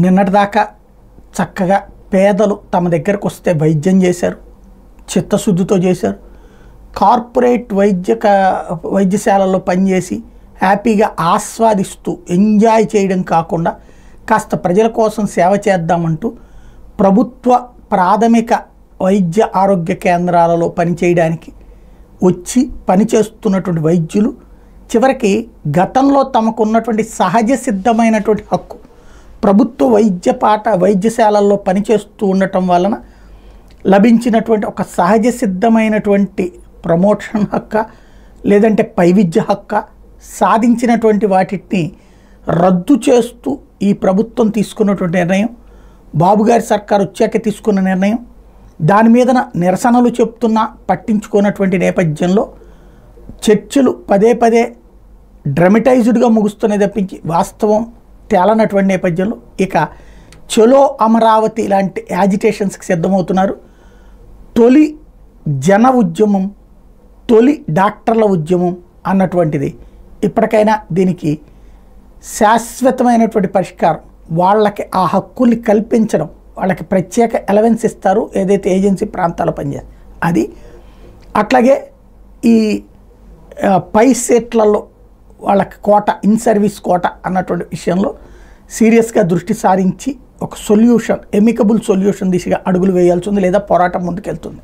నిన్నటిదాకా చక్కగా పేదలు తమ దగ్గరకు వస్తే వైద్యం చేశారు, చిత్తశుద్ధితో చేశారు. కార్పొరేట్ వైద్యశాలల్లో పనిచేసి హ్యాపీగా ఆస్వాదిస్తూ ఎంజాయ్ చేయడం కాకుండా కాస్త ప్రజల కోసం సేవ చేద్దామంటూ ప్రభుత్వ ప్రాథమిక వైద్య ఆరోగ్య కేంద్రాలలో పనిచేయడానికి వచ్చి పనిచేస్తున్నటువంటి వైద్యులు చివరికి గతంలో తమకు ఉన్నటువంటి సహజ సిద్ధమైనటువంటి హక్కు ప్రభుత్వ వైద్యశాలల్లో పనిచేస్తూ ఉండటం వలన లభించినటువంటి ఒక సహజ సిద్ధమైనటువంటి ప్రమోషన్ హక్క లేదంటే వైవిధ్య హక్క సాధించినటువంటి వాటిని రద్దు చేస్తూ ఈ ప్రభుత్వం తీసుకున్నటువంటి నిర్ణయం, బాబుగారి సర్కారు వచ్చాక తీసుకున్న నిర్ణయం, దాని మీద నిరసనలు చెప్తున్నా పట్టించుకున్నటువంటి నేపథ్యంలో చర్చలు పదే పదే డ్రమటైజ్డ్గా ముగుస్తున్నది తప్పించి వాస్తవం తేలనటువంటి నేపథ్యంలో ఇక చలో అమరావతి లాంటి యాజిటేషన్స్కి సిద్ధమవుతున్నారు. తొలి జన ఉద్యమం, తొలి డాక్టర్ల ఉద్యమం అన్నటువంటిది ఇప్పటికైనా దీనికి శాశ్వతమైనటువంటి పరిష్కారం, వాళ్ళకి ఆ హక్కుల్ని కల్పించడం, వాళ్ళకి ప్రత్యేక అలవెన్స్ ఇస్తారు ఏదైతే ఏజెన్సీ ప్రాంతాల్లో పనిచేస్తారు అది. అట్లాగే ఈ పై సీట్లలో వాళ్ళకి కోట, ఇన్ సర్వీస్ కోట అన్నటువంటి విషయంలో సీరియస్గా దృష్టి సారించి ఒక సొల్యూషన్, ఎమికబుల్ సొల్యూషన్ దిశగా అడుగులు వేయాల్సి ఉంది లేదా పోరాటం ముందుకెళ్తుంది.